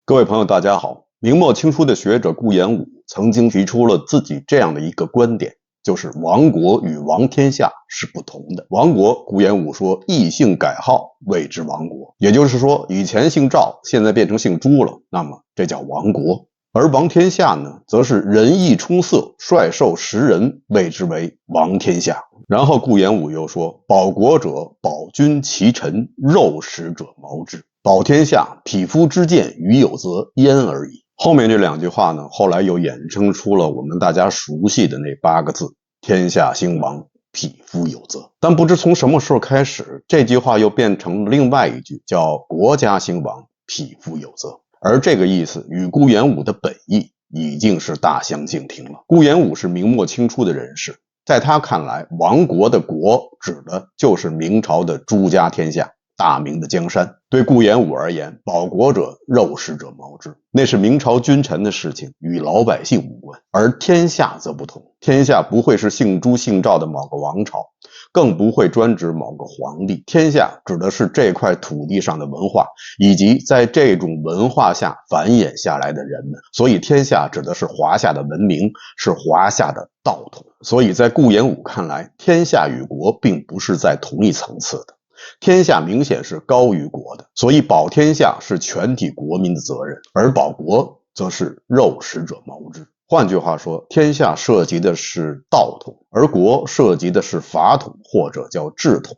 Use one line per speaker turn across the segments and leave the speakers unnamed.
各位朋友，大家好。明末清初的学者顾炎武曾经提出了自己这样的一个观点，就是亡国与亡天下是不同的。亡国，顾炎武说，异姓改号谓之亡国，也就是说，以前姓赵，现在变成姓朱了，那么这叫亡国。而亡天下呢，则是人意冲塞，率兽食人，谓之为亡天下。然后顾炎武又说，保国者，保君其臣，肉食者谋之。保天下，匹夫之见，于有则焉而已。后面这两句话呢，后来又衍生出了我们大家熟悉的那8个字：天下兴亡，匹夫有责。但不知从什么时候开始，这句话又变成了另外一句，叫国家兴亡，匹夫有责。而这个意思与顾炎武的本意已经是大相径庭了。顾炎武是明末清初的人士，在他看来，亡国的国指的就是明朝的朱家天下，大明的江山。对顾炎武而言，保国者，肉食者谋之，那是明朝君臣的事情，与老百姓无关。而天下则不同，天下不会是姓朱姓赵的某个王朝，更不会专指某个皇帝。天下指的是这块土地上的文化，以及在这种文化下繁衍下来的人们。所以天下指的是华夏的文明，是华夏的道统。所以在顾炎武看来，天下与国并不是在同一层次的，天下明显是高于国的，所以保天下是全体国民的责任，而保国则是肉食者谋之。换句话说，天下涉及的是道统，而国涉及的是法统，或者叫治统。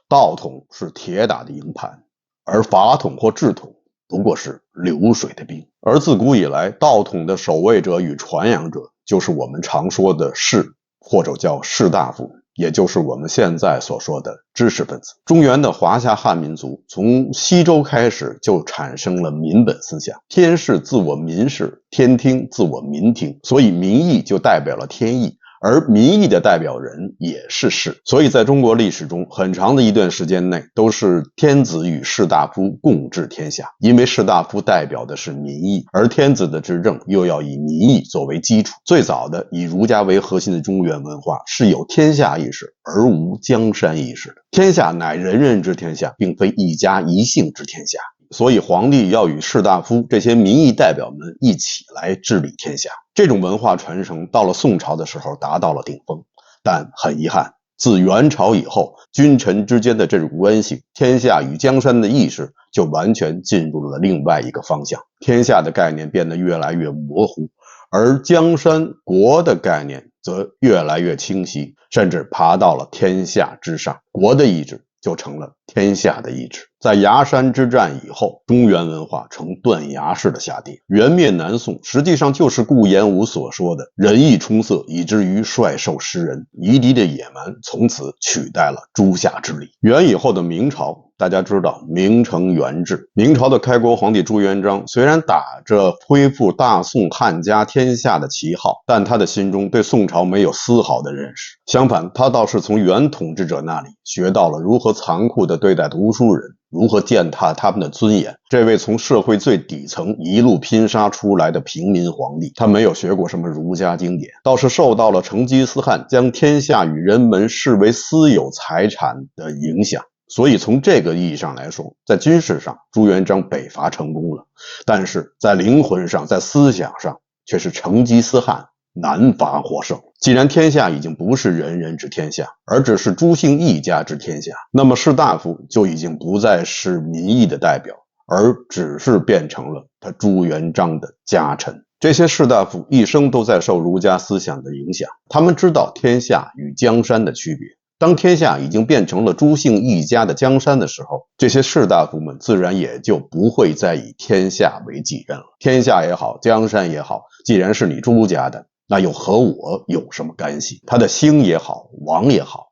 道统是铁打的营盘，而法统或治统不过是流水的兵。而自古以来，道统的守卫者与传扬者，就是我们常说的士，或者叫士大夫，也就是我们现在所说的知识分子。中原的华夏汉民族从西周开始就产生了民本思想，天视自我民视，天听自我民听，所以民意就代表了天意，而民意的代表人也是士。所以在中国历史中，很长的一段时间内都是天子与士大夫共治天下，因为士大夫代表的是民意，而天子的执政又要以民意作为基础。最早的以儒家为核心的中原文化是有天下意识而无江山意识的，天下乃人人之天下，并非一家一姓之天下。所以皇帝要与士大夫这些民意代表们一起来治理天下。这种文化传承到了宋朝的时候达到了顶峰，但很遗憾，自元朝以后，君臣之间的这种关系，天下与江山的意识就完全进入了另外一个方向。天下的概念变得越来越模糊，而江山国的概念则越来越清晰，甚至爬到了天下之上，国的意志就成了天下的意志。在崖山之战以后，中原文化呈断崖式的下跌。元灭南宋实际上就是顾炎武所说的人意冲塞，以至于率兽食人，夷狄的野蛮从此取代了诸夏之力。元以后的明朝，大家知道明成元治，明朝的开国皇帝朱元璋虽然打着恢复大宋汉家天下的旗号，但他的心中对宋朝没有丝毫的认识。相反，他倒是从元统治者那里学到了如何残酷地对待读书人，如何践踏他们的尊严。这位从社会最底层一路拼杀出来的平民皇帝，他没有学过什么儒家经典，倒是受到了成吉思汗将天下与人们视为私有财产的影响。所以从这个意义上来说，在军事上朱元璋北伐成功了，但是在灵魂上，在思想上却是成吉思汗南伐获胜。既然天下已经不是人人之天下，而只是朱姓一家之天下，那么士大夫就已经不再是民意的代表，而只是变成了他朱元璋的家臣。这些士大夫一生都在受儒家思想的影响，他们知道天下与江山的区别。当天下已经变成了朱姓一家的江山的时候，这些士大夫们自然也就不会再以天下为己任了。天下也好，江山也好，既然是你朱家的，那又和我有什么干系？他的兴也好，亡也好，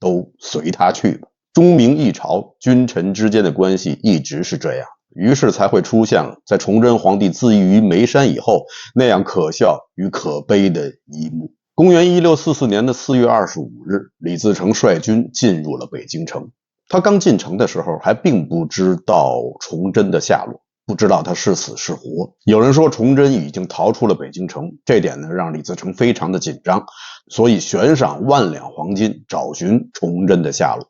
都随他去吧。中明一朝君臣之间的关系一直是这样，于是才会出现了在崇祯皇帝自缢于眉山以后那样可笑与可悲的一幕。公元1644年的4月25日，李自成率军进入了北京城。他刚进城的时候还并不知道崇祯的下落，不知道他是死是活。有人说崇祯已经逃出了北京城，这点呢让李自成非常的紧张，所以悬赏10000两黄金找寻崇祯的下落。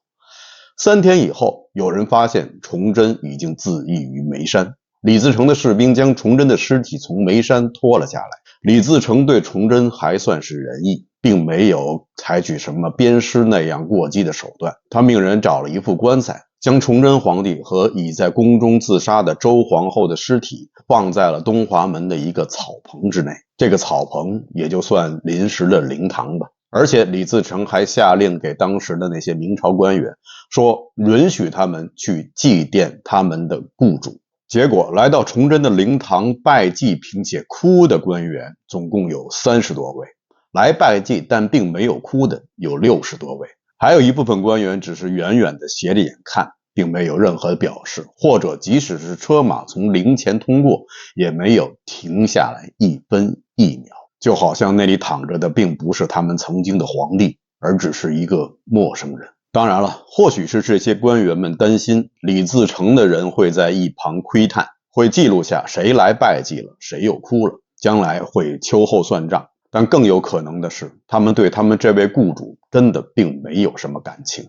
3天以后，有人发现崇祯已经自缢于眉山。李自成的士兵将崇祯的尸体从眉山拖了下来。李自成对崇祯还算是仁义，并没有采取什么鞭尸那样过激的手段。他命人找了一副棺材，将崇祯皇帝和已在宫中自杀的周皇后的尸体放在了东华门的一个草棚之内。这个草棚也就算临时的灵堂吧。而且李自成还下令给当时的那些明朝官员说，允许他们去祭奠他们的雇主。结果来到崇祯的灵堂拜祭并且哭的官员总共有30多位，来拜祭但并没有哭的有60多位，还有一部分官员只是远远的斜着眼看，并没有任何表示，或者即使是车马从灵前通过，也没有停下来1分1秒，就好像那里躺着的并不是他们曾经的皇帝，而只是一个陌生人。当然了，或许是这些官员们担心李自成的人会在一旁窥探，会记录下谁来拜祭了，谁又哭了，将来会秋后算账。但更有可能的是，他们对他们这位雇主真的并没有什么感情。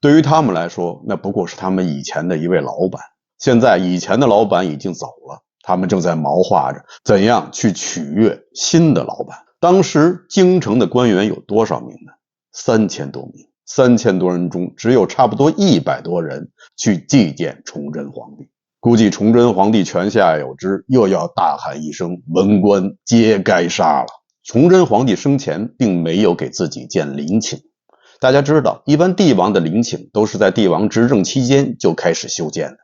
对于他们来说，那不过是他们以前的一位老板。现在以前的老板已经走了，他们正在谋划着怎样去取悦新的老板。当时京城的官员有多少名呢？3000多名。3000多人中，只有差不多100多人去祭奠崇祯皇帝。估计崇祯皇帝泉下有知，又要大喊一声文官皆该杀了。崇祯皇帝生前并没有给自己建陵寝。大家知道，一般帝王的陵寝都是在帝王执政期间就开始修建的。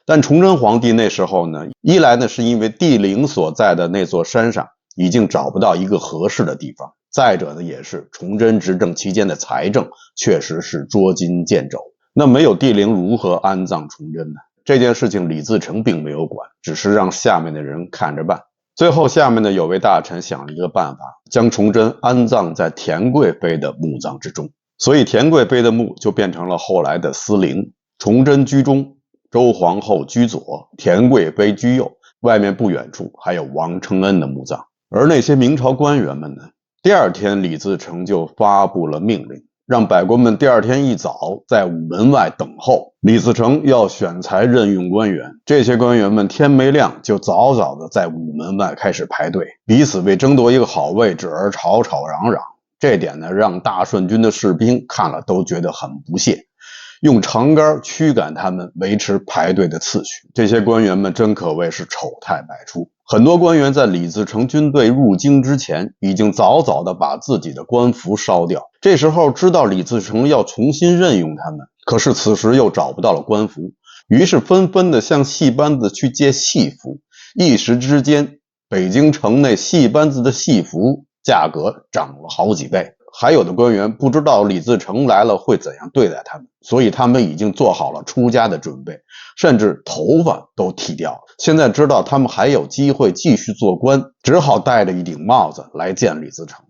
但崇祯皇帝那时候呢，一来呢是因为帝陵所在的那座山上已经找不到一个合适的地方，再者呢也是崇祯执政期间的财政确实是捉襟见肘，那没有帝陵如何安葬崇祯呢？这件事情李自成并没有管，只是让下面的人看着办。最后下面的有位大臣想了一个办法，将崇祯安葬在田贵妃的墓葬之中，所以田贵妃的墓就变成了后来的私陵。崇祯居中，周皇后居左，田贵妃居右，外面不远处还有王承恩的墓葬。而那些明朝官员们呢，第二天李自成就发布了命令，让百官们第二天一早在午门外等候。李自成要选才任用官员，这些官员们天没亮就早早的在午门外开始排队，彼此为争夺一个好位置而吵吵嚷嚷。这点呢，让大顺军的士兵看了都觉得很不屑，用长杆驱赶他们，维持排队的次序。这些官员们真可谓是丑态百出。很多官员在李自成军队入京之前，已经早早的把自己的官服烧掉。这时候知道李自成要重新任用他们，可是此时又找不到了官服，于是纷纷的向戏班子去借戏服。一时之间，北京城内戏班子的戏服价格涨了好几倍。还有的官员不知道李自成来了会怎样对待他们，所以他们已经做好了出家的准备，甚至头发都剃掉了。现在知道他们还有机会继续做官，只好戴着一顶帽子来见李自成。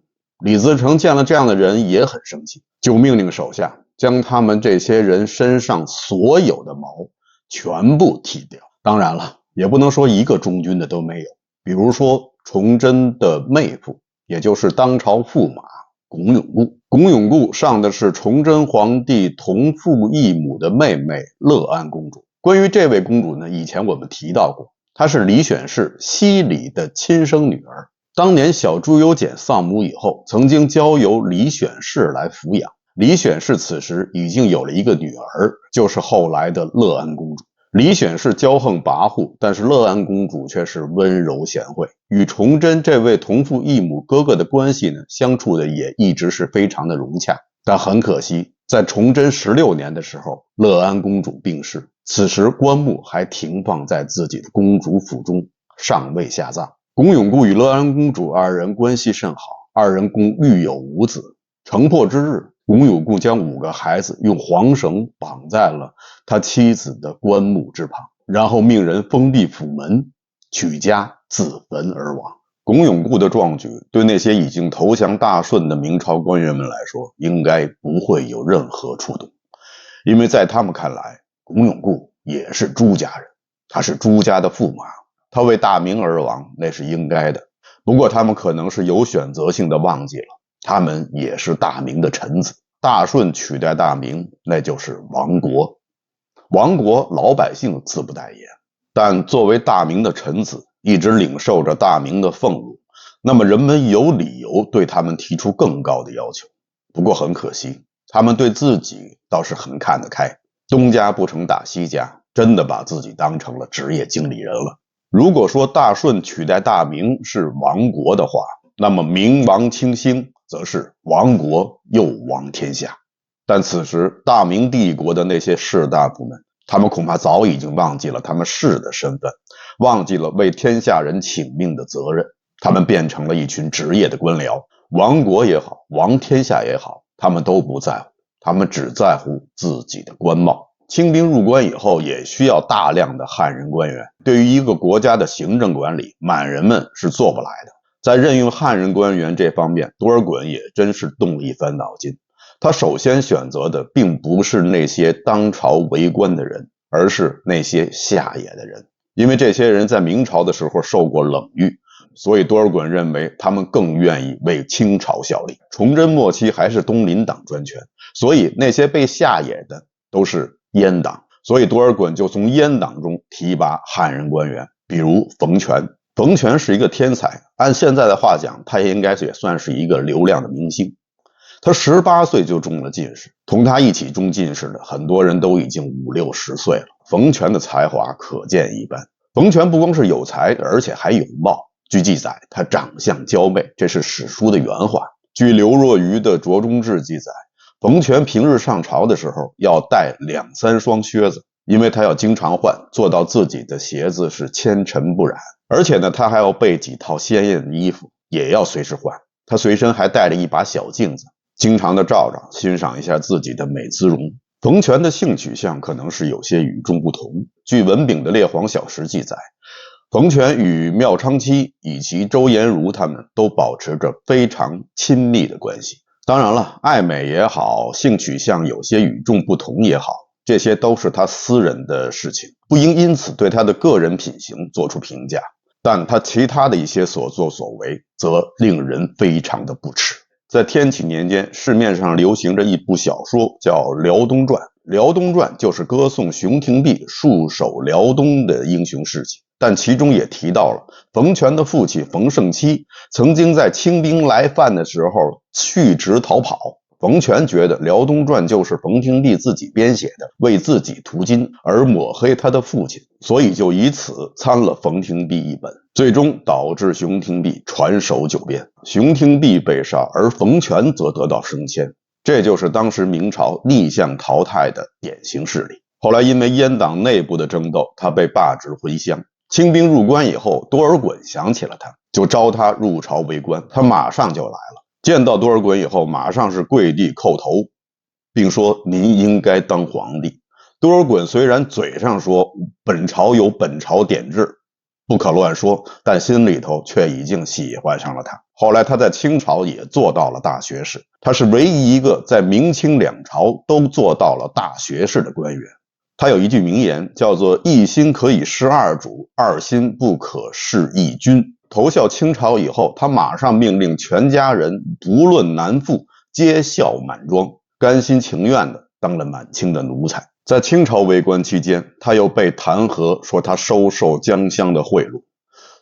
李自成见了这样的人也很生气，就命令手下将他们这些人身上所有的毛全部剃掉。当然了，也不能说一个忠君的都没有，比如说崇祯的妹夫，也就是当朝驸马龚永固。龚永固上的是崇祯皇帝同父异母的妹妹乐安公主。关于这位公主呢，以前我们提到过，她是李选侍西里的亲生女儿。当年小朱由检丧母以后，曾经交由李选侍来抚养。李选侍此时已经有了一个女儿，就是后来的乐安公主。李选侍骄横跋扈，但是乐安公主却是温柔贤惠，与崇祯这位同父异母哥哥的关系呢，相处的也一直是非常的融洽。但很可惜，在崇祯16年的时候，乐安公主病逝，此时棺木还停放在自己的公主府中，尚未下葬。龚永固与乐安公主二人关系甚好，二人共育有5子。城破之日，龚永固将5个孩子用黄绳绑在了他妻子的棺木之旁，然后命人封闭府门，取家自焚而亡。龚永固的壮举对那些已经投降大顺的明朝官员们来说，应该不会有任何触动，因为在他们看来，龚永固也是朱家人，他是朱家的驸马，他为大明而亡，那是应该的。不过他们可能是有选择性的忘记了，他们也是大明的臣子。大顺取代大明，那就是亡国。亡国老百姓自不待言，但作为大明的臣子，一直领受着大明的俸禄，那么人们有理由对他们提出更高的要求。不过很可惜，他们对自己倒是很看得开，东家不成打西家，真的把自己当成了职业经理人了。如果说大顺取代大明是亡国的话，那么明亡清兴则是亡国又亡天下。但此时大明帝国的那些士大夫们，他们恐怕早已经忘记了他们士的身份，忘记了为天下人请命的责任，他们变成了一群职业的官僚，亡国也好，亡天下也好，他们都不在乎，他们只在乎自己的官帽。清兵入关以后，也需要大量的汉人官员。对于一个国家的行政管理，满人们是做不来的。在任用汉人官员这方面，多尔衮也真是动了一番脑筋。他首先选择的并不是那些当朝为官的人，而是那些下野的人。因为这些人在明朝的时候受过冷遇，所以多尔衮认为他们更愿意为清朝效力。崇祯末期还是东林党专权，所以那些被下野的都是阉党，所以多尔衮就从阉党中提拔汉人官员，比如冯全。冯全是一个天才，按现在的话讲，他应该也算是一个流量的明星。他18岁就中了进士，同他一起中进士的很多人都已经50、60岁了。冯全的才华可见一斑。冯全不光是有才，而且还有貌。据记载，他长相娇媚，这是史书的原话。据刘若愚的《着中志》记载，冯全平日上朝的时候要带2、3双靴子，因为他要经常换，做到自己的鞋子是纤尘不染。而且呢，他还要备几套鲜艳的衣服，也要随时换。他随身还带着一把小镜子，经常的照照，欣赏一下自己的美姿容。冯全的性取向可能是有些与众不同。据文炳的《列皇小识》记载，冯全与妙昌期以及周延儒他们都保持着非常亲密的关系。当然了，爱美也好，性取向有些与众不同也好，这些都是他私人的事情，不应因此对他的个人品行做出评价。但他其他的一些所作所为则令人非常的不齿。在天启年间，市面上流行着一部小说叫《辽东传》，《辽东传》就是歌颂熊廷弼戍守辽东的英雄事迹，但其中也提到了冯全的父亲冯胜期曾经在清兵来犯的时候蓄职逃跑。冯全觉得《辽东传》就是冯廷弼自己编写的，为自己图金而抹黑他的父亲，所以就以此参了冯廷弼一本，最终导致熊廷弼传首九边。熊廷弼被杀，而冯全则得到升迁，这就是当时明朝逆向淘汰的典型事例。后来因为阉党内部的争斗，他被罢职回乡。清兵入关以后，多尔衮想起了他，就招他入朝为官，他马上就来了。见到多尔衮以后，马上是跪地叩头，并说您应该当皇帝。多尔衮虽然嘴上说本朝有本朝典制，不可乱说，但心里头却已经喜欢上了他。后来他在清朝也做到了大学士，他是唯一一个在明清两朝都做到了大学士的官员。他有一句名言，叫做一心可以事二主，二心不可事一君。投效清朝以后，他马上命令全家人不论男妇皆孝满庄，甘心情愿的当了满清的奴才。在清朝为官期间，他又被弹劾说他收受江乡的贿赂。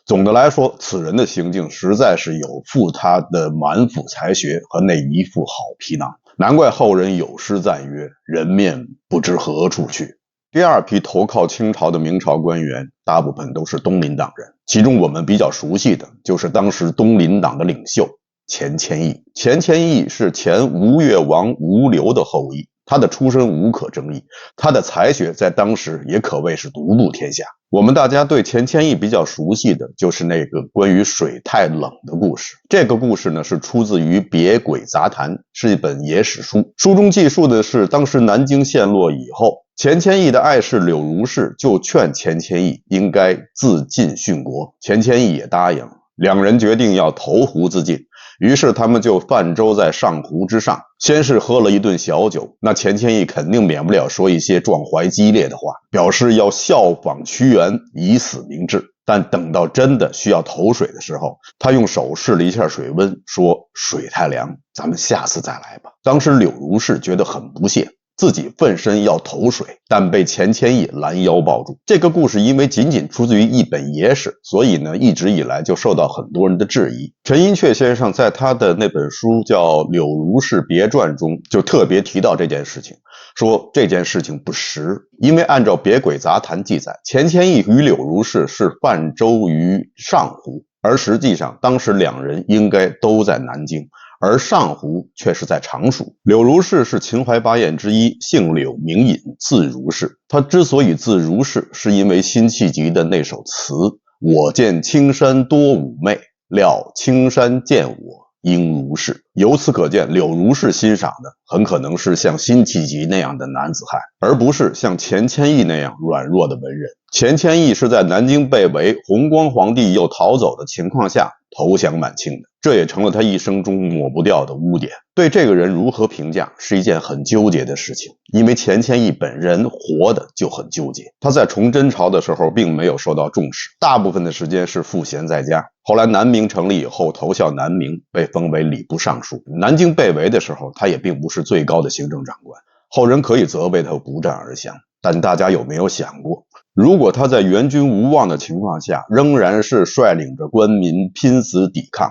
总的来说，此人的行径实在是有负他的满腹才学和那一副好皮囊，难怪后人有诗赞曰：人面不知何处去。第二批投靠清朝的明朝官员大部分都是东林党人，其中我们比较熟悉的就是当时东林党的领袖钱谦益。钱谦益是前吴越王吴流的后裔，他的出身无可争议，他的才学在当时也可谓是独步天下。我们大家对钱谦益比较熟悉的就是那个关于水太冷的故事。这个故事呢是出自于《别鬼杂谈》，是一本野史书。书中记述的是当时南京陷落以后，钱谦益的爱士柳如是就劝钱谦益应该自尽殉国，钱谦益也答应了。两人决定要投湖自尽，于是他们就泛舟在上湖之上，先是喝了一顿小酒。那钱谦益肯定免不了说一些壮怀激烈的话，表示要效仿屈原，以死明志。但等到真的需要投水的时候，他用手试了一下水温，说水太凉，咱们下次再来吧。当时柳如是觉得很不屑，自己奋身要投水，但被钱谦益拦腰抱住。这个故事因为仅仅出自于一本野史，所以呢一直以来就受到很多人的质疑。陈寅恪先生在他的那本书叫《柳如是别传》中就特别提到这件事情，说这件事情不实，因为按照《别轨杂谈》记载，钱谦益与柳如是是泛舟于上湖，而实际上当时两人应该都在南京，而上湖却是在常熟。柳如是是秦淮八艳之一，姓柳名隐，字如是。他之所以字如是，是因为辛弃疾的那首词“我见青山多妩媚，料青山见我应如是”。由此可见，柳如是欣赏的很可能是像辛弃疾那样的男子汉，而不是像钱谦益那样软弱的文人。钱谦益是在南京被围，弘光皇帝又逃走的情况下投降满清的，这也成了他一生中抹不掉的污点。对这个人如何评价是一件很纠结的事情，因为钱谦益本人活的就很纠结。他在崇祯朝的时候并没有受到重视，大部分的时间是赋闲在家。后来南明成立以后，投效南明，被封为礼部尚书。南京被围的时候，他也并不是最高的行政长官，后人可以责备他不战而降。但大家有没有想过，如果他在援军无望的情况下，仍然是率领着官民拼死抵抗，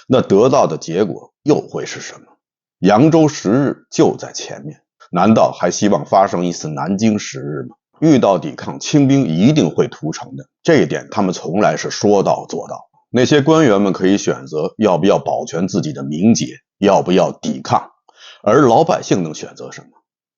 那得到的结果又会是什么？扬州十日就在前面，难道还希望发生一次南京十日吗？遇到抵抗，清兵一定会屠城的，这一点他们从来是说到做到。那些官员们可以选择要不要保全自己的名节，要不要抵抗，而老百姓能选择什么？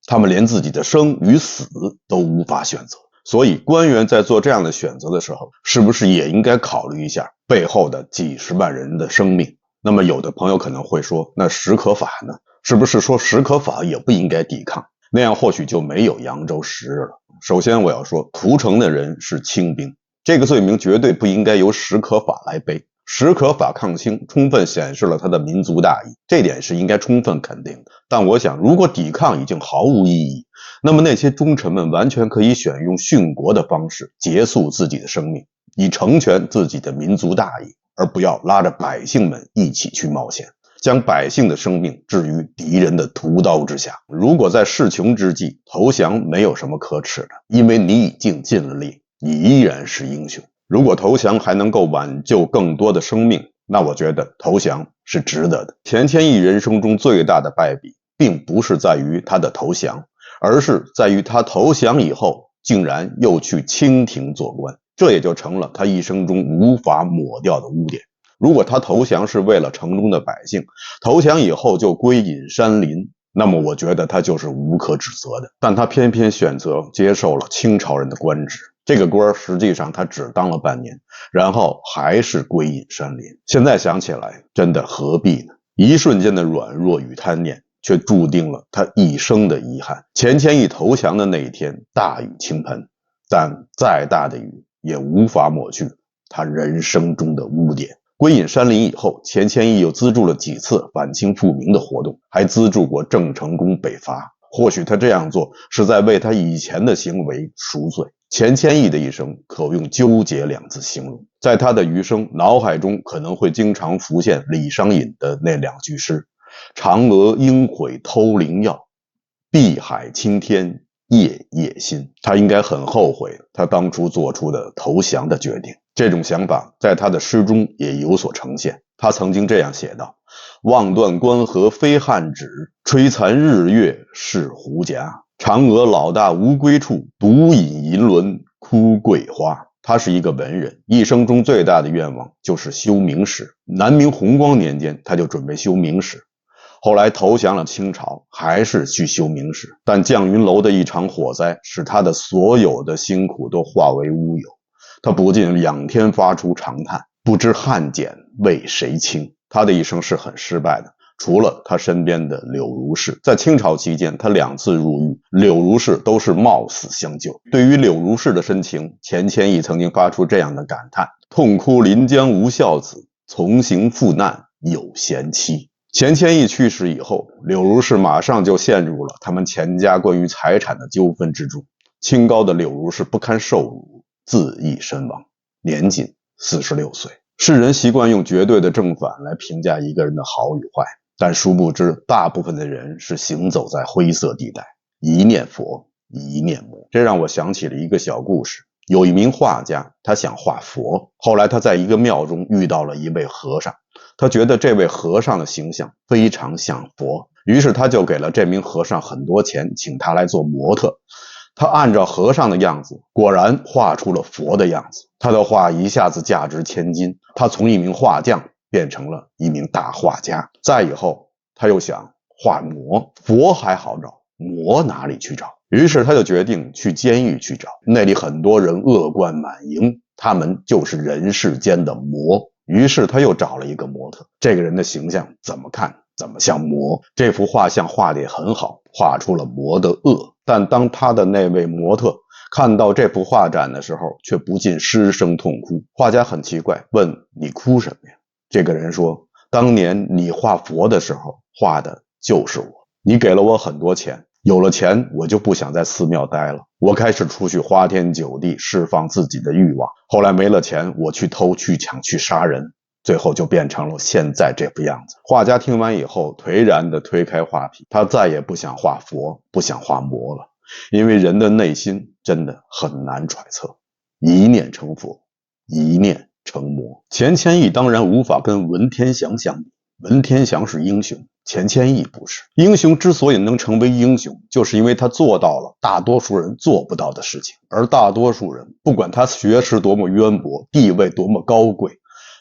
他们连自己的生与死都无法选择。所以官员在做这样的选择的时候，是不是也应该考虑一下背后的几十万人的生命？那么有的朋友可能会说，那史可法呢？是不是说史可法也不应该抵抗？那样或许就没有扬州十日了。首先我要说，屠城的人是清兵，这个罪名绝对不应该由史可法来背。史可法抗清，充分显示了他的民族大义，这点是应该充分肯定的。但我想，如果抵抗已经毫无意义，那么那些忠臣们完全可以选用殉国的方式结束自己的生命，以成全自己的民族大义，而不要拉着百姓们一起去冒险，将百姓的生命置于敌人的屠刀之下。如果在势穷之际投降，没有什么可耻的，因为你已经尽了力，你依然是英雄。如果投降还能够挽救更多的生命，那我觉得投降是值得的。钱谦益人生中最大的败笔，并不是在于他的投降，而是在于他投降以后竟然又去清廷做官，这也就成了他一生中无法抹掉的污点。如果他投降是为了城中的百姓，投降以后就归隐山林，那么我觉得他就是无可指责的。但他偏偏选择接受了清朝人的官职，这个官实际上他只当了半年，然后还是归隐山林。现在想起来，真的何必呢？一瞬间的软弱与贪念，却注定了他一生的遗憾。钱谦益投降的那一天，大雨倾盆，但再大的雨也无法抹去他人生中的污点。归隐山林以后，钱谦益又资助了几次反清复明的活动，还资助过郑成功北伐。或许他这样做是在为他以前的行为赎罪。钱谦益的一生可用纠结两字形容，在他的余生脑海中可能会经常浮现李商隐的那两句诗：嫦娥应悔偷灵药，碧海青天夜夜心。他应该很后悔他当初做出的投降的决定。这种想法在他的诗中也有所呈现。他曾经这样写道：望断关河飞汉纸，吹残日月是胡笳。嫦娥老大无归处，独饮银轮哭桂花。他是一个文人，一生中最大的愿望就是修明史。南明弘光年间，他就准备修明史。后来投降了清朝，还是去修明史。但绛云楼的一场火灾，使他的所有的辛苦都化为乌有。他不禁仰天发出长叹，不知汉奸为谁倾。他的一生是很失败的，除了他身边的柳如是。在清朝期间，他2次入狱，柳如是都是冒死相救。对于柳如是的深情，钱谦益曾经发出这样的感叹：痛哭临江无孝子，从刑赴难有贤妻。钱谦益去世以后，柳如是马上就陷入了他们钱家关于财产的纠纷之中。清高的柳如是不堪受辱，自缢身亡，年仅46岁。世人习惯用绝对的正反来评价一个人的好与坏，但殊不知大部分的人是行走在灰色地带。一念佛，一念魔。这让我想起了一个小故事。有一名画家，他想画佛，后来他在一个庙中遇到了一位和尚，他觉得这位和尚的形象非常像佛，于是他就给了这名和尚很多钱，请他来做模特。他按照和尚的样子，果然画出了佛的样子。他的画一下子价值千金，他从一名画匠变成了一名大画家。再以后，他又想画魔，佛还好找，魔哪里去找？于是他就决定去监狱去找，那里很多人恶贯满盈，他们就是人世间的魔。于是他又找了一个模特，这个人的形象怎么看怎么像魔，这幅画像画得也很好，画出了魔的恶。但当他的那位模特看到这幅画展的时候，却不禁失声痛哭。画家很奇怪，问你哭什么呀？这个人说，当年你画佛的时候画的就是我，你给了我很多钱，有了钱我就不想在寺庙待了，我开始出去花天酒地，释放自己的欲望。后来没了钱，我去偷去抢去杀人，最后就变成了现在这副样子。画家听完以后颓然地推开画皮，他再也不想画佛，不想画魔了，因为人的内心真的很难揣测，一念成佛，一念成魔。钱谦益当然无法跟文天祥相比，文天祥是英雄，钱谦益不是。英雄之所以能成为英雄，就是因为他做到了大多数人做不到的事情。而大多数人，不管他学识多么渊博，地位多么高贵，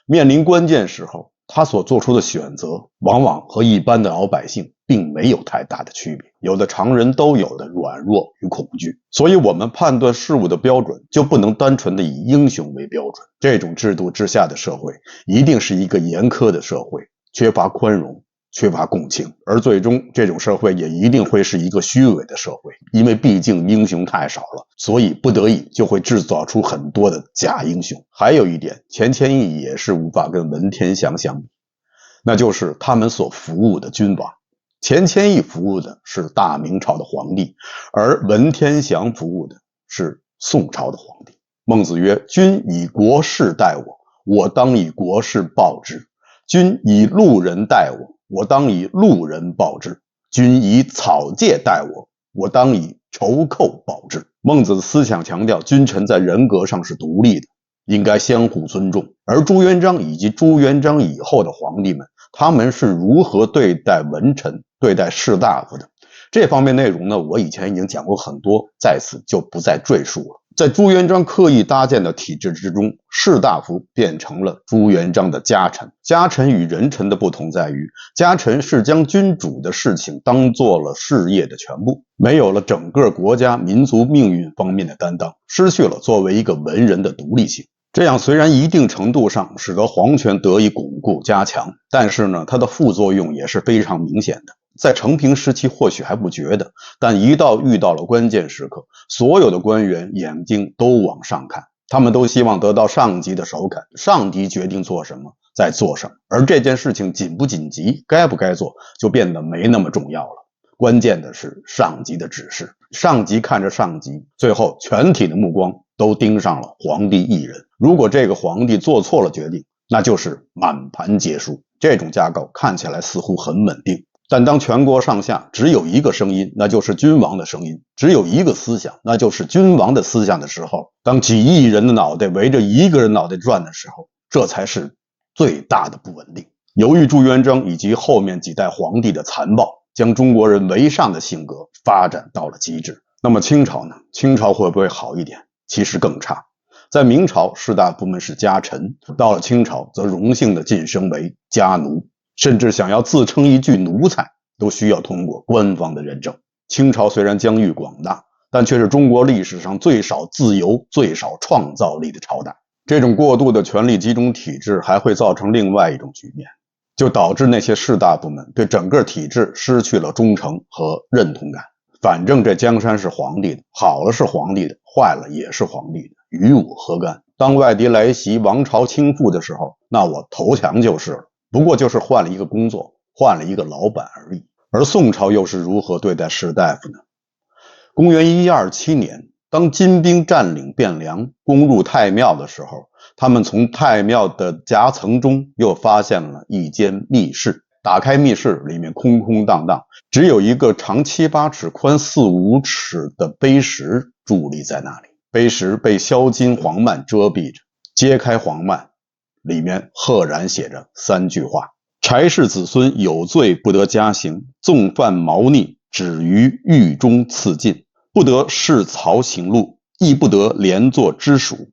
面临关键时候，他所做出的选择往往和一般的老百姓并没有太大的区别，有的常人都有的软弱与恐惧。所以我们判断事物的标准就不能单纯的以英雄为标准。这种制度之下的社会一定是一个严苛的社会，缺乏宽容，缺乏共情，而最终这种社会也一定会是一个虚伪的社会，因为毕竟英雄太少了，所以不得已就会制造出很多的假英雄。还有一点，钱谦益也是无法跟文天祥相比，那就是他们所服务的君王。钱谦益服务的是大明朝的皇帝，而文天祥服务的是宋朝的皇帝。孟子曰，君以国事待我，我当以国事报之。君以路人待我，我当以路人报之；君以草芥待我，我当以仇寇报之。孟子的思想强调，君臣在人格上是独立的，应该相互尊重。而朱元璋以及朱元璋以后的皇帝们，他们是如何对待文臣、对待士大夫的？这方面内容呢，我以前已经讲过很多，在此就不再赘述了。在朱元璋刻意搭建的体制之中，士大夫变成了朱元璋的家臣。家臣与人臣的不同在于，家臣是将君主的事情当做了事业的全部，没有了整个国家民族命运方面的担当，失去了作为一个文人的独立性。这样虽然一定程度上使得皇权得以巩固加强，但是呢，它的副作用也是非常明显的。在承平时期或许还不觉得，但一到遇到了关键时刻，所有的官员眼睛都往上看，他们都希望得到上级的首肯，上级决定做什么再做什么，而这件事情紧不紧急，该不该做，就变得没那么重要了。关键的是上级的指示，上级看着上级，最后全体的目光都盯上了皇帝一人。如果这个皇帝做错了决定，那就是满盘皆输。这种架构看起来似乎很稳定，但当全国上下只有一个声音，那就是君王的声音；只有一个思想，那就是君王的思想的时候，当几亿人的脑袋围着一个人脑袋转的时候，这才是最大的不稳定。由于朱元璋以及后面几代皇帝的残暴，将中国人为上的性格发展到了极致。那么清朝呢？清朝会不会好一点？其实更差。在明朝，士大夫们是家臣，到了清朝，则荣幸的晋升为家奴，甚至想要自称一句奴才，都需要通过官方的认证。清朝虽然疆域广大，但却是中国历史上最少自由、最少创造力的朝代。这种过度的权力集中体制还会造成另外一种局面，就导致那些士大夫们对整个体制失去了忠诚和认同感。反正这江山是皇帝的，好了是皇帝的，坏了也是皇帝的，与我何干？当外敌来袭，王朝倾覆的时候，那我投降就是了，不过就是换了一个工作，换了一个老板而已。而宋朝又是如何对待士大夫呢？公元1127年，当金兵占领汴梁，攻入太庙的时候，他们从太庙的夹层中又发现了一间密室。打开密室，里面空空荡荡，只有一个长7、8尺、宽4、5尺的碑石伫立在那里。碑石被销金黄幔遮蔽着，揭开黄幔，里面赫然写着3句话：柴氏子孙有罪不得加刑，纵犯毛逆止于狱中赐禁，不得视曹行路，亦不得连坐之属，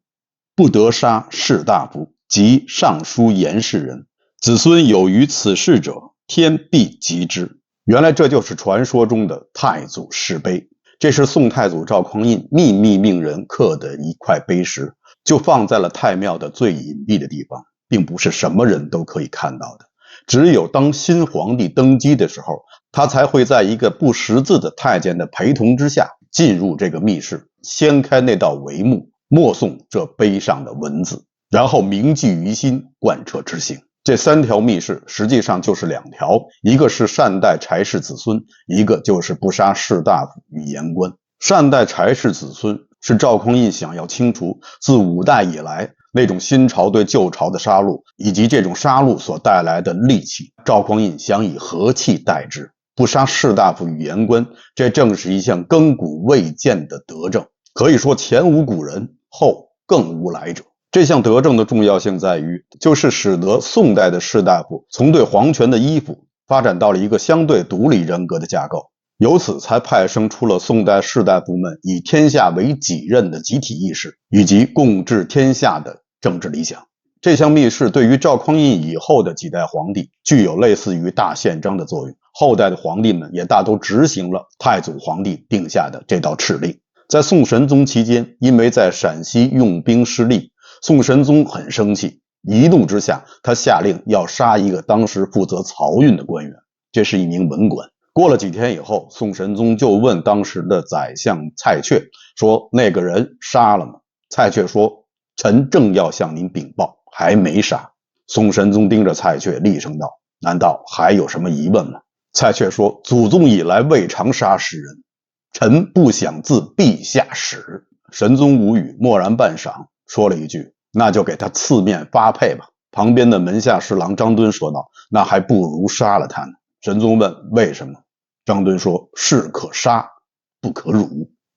不得杀士大夫及尚书言事人。子孙有于此事者，天必极之。原来这就是传说中的太祖石碑，这是宋太祖赵匡胤秘密命人刻的一块碑石，就放在了太庙的最隐蔽的地方，并不是什么人都可以看到的。只有当新皇帝登基的时候，他才会在一个不识字的太监的陪同之下进入这个密室，掀开那道帷幕，默诵这碑上的文字，然后铭记于心，贯彻执行。这3条密室实际上就是2条，一个是善待柴氏子孙，一个就是不杀士大夫与言官。善待柴氏子孙是赵匡胤想要清除自5代以来那种新朝对旧朝的杀戮，以及这种杀戮所带来的戾气，赵匡胤想以和气代之。不杀士大夫与言官，这正是一项亘古未见的德政，可以说前无古人，后更无来者。这项德政的重要性在于，就是使得宋代的士大夫从对皇权的依附发展到了一个相对独立人格的架构，由此才派生出了宋代士大夫们以天下为己任的集体意识，以及共治天下的政治理想。这项密室对于赵匡胤以后的几代皇帝具有类似于大宪章的作用，后代的皇帝们也大都执行了太祖皇帝定下的这道敕令。在宋神宗期间，因为在陕西用兵失利，宋神宗很生气，一怒之下，他下令要杀一个当时负责漕运的官员，这是一名文官。过了几天以后，宋神宗就问当时的宰相蔡确说：“那个人杀了吗？”蔡确说：“臣正要向您禀报，还没杀。”宋神宗盯着蔡确厉声道：“难道还有什么疑问吗？”蔡确说：“祖宗以来未尝杀士人，臣不想自陛下使。”神宗无语，默然半晌，说了一句：“那就给他赐面发配吧。”旁边的门下侍郎张敦说道：“那还不如杀了他呢。”神宗问：“为什么？”张敦说：“士可杀，不可辱。”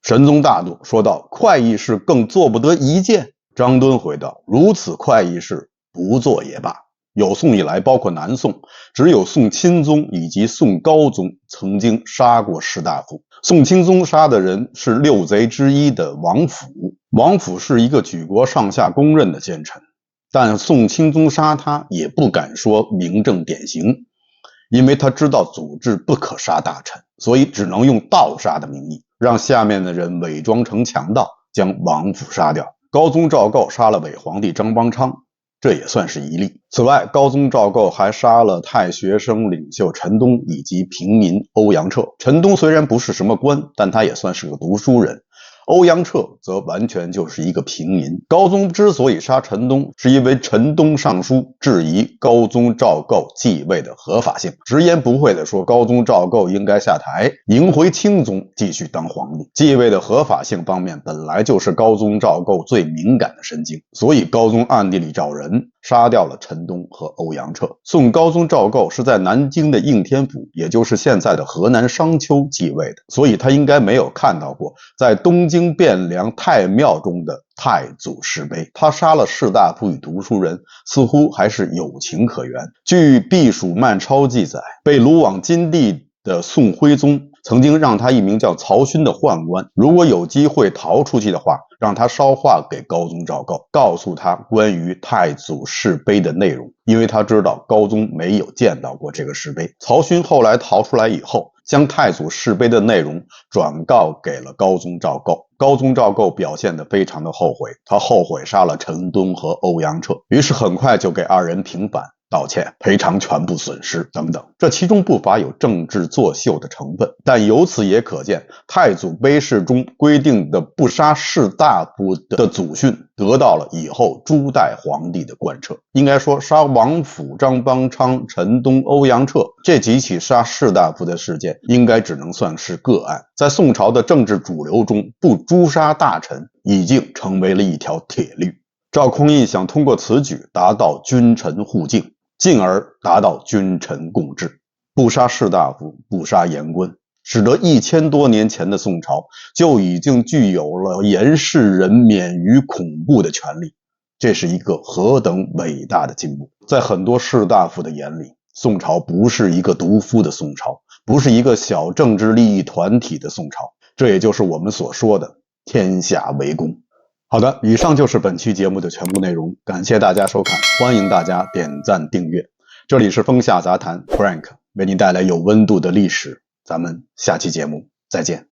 神宗大怒，说道：“快意事更做不得一件。”张敦回道：“如此快意事，不做也罢。”有宋以来，包括南宋，只有宋钦宗以及宋高宗曾经杀过士大夫。宋钦宗杀的人是6贼之一的王府，王府是一个举国上下公认的奸臣，但宋钦宗杀他也不敢说明正典刑，因为他知道祖制不可杀大臣，所以只能用盗杀的名义，让下面的人伪装成强盗，将王府杀掉。高宗赵构杀了伪皇帝张邦昌，这也算是一例。此外，高宗赵构还杀了太学生领袖陈东以及平民欧阳彻。陈东虽然不是什么官，但他也算是个读书人。欧阳彻则完全就是一个平民。高宗之所以杀陈东，是因为陈东上书质疑高宗赵构继位的合法性，直言不讳地说高宗赵构应该下台，迎回钦宗继续当皇帝。继位的合法性方面本来就是高宗赵构最敏感的神经，所以高宗暗地里找人杀掉了陈东和欧阳彻。宋高宗赵构是在南京的应天府，也就是现在的河南商丘继位的，所以他应该没有看到过在东京汴梁太庙中的太祖石碑。他杀了士大夫与读书人，似乎还是有情可原。据《避暑漫抄》记载，被掳往金地的宋徽宗曾经让他一名叫曹勋的宦官，如果有机会逃出去的话，让他捎话给高宗赵构，告诉他关于太祖石碑的内容，因为他知道高宗没有见到过这个石碑。曹勋后来逃出来以后，将太祖石碑的内容转告给了高宗赵构。高宗赵构表现得非常的后悔，他后悔杀了陈东和欧阳彻，于是很快就给2人平反，道歉，赔偿全部损失等等。这其中不乏有政治作秀的成分，但由此也可见太祖碑誓中规定的不杀士大夫的祖训得到了以后诸代皇帝的贯彻。应该说，杀王府、张邦昌、陈东、欧阳彻这几起杀士大夫的事件应该只能算是个案，在宋朝的政治主流中，不诛杀大臣已经成为了一条铁律。赵匡胤想通过此举达到君臣互敬，进而达到君臣共治，不杀士大夫，不杀言官，使得1000多年前的宋朝就已经具有了严世人免于恐怖的权利。这是一个何等伟大的进步！在很多士大夫的眼里，宋朝不是一个独夫的宋朝，不是一个小政治利益团体的宋朝，这也就是我们所说的天下为公。好的，以上就是本期节目的全部内容，感谢大家收看，欢迎大家点赞订阅。这里是风下杂谈 Frank， 为您带来有温度的历史，咱们下期节目再见。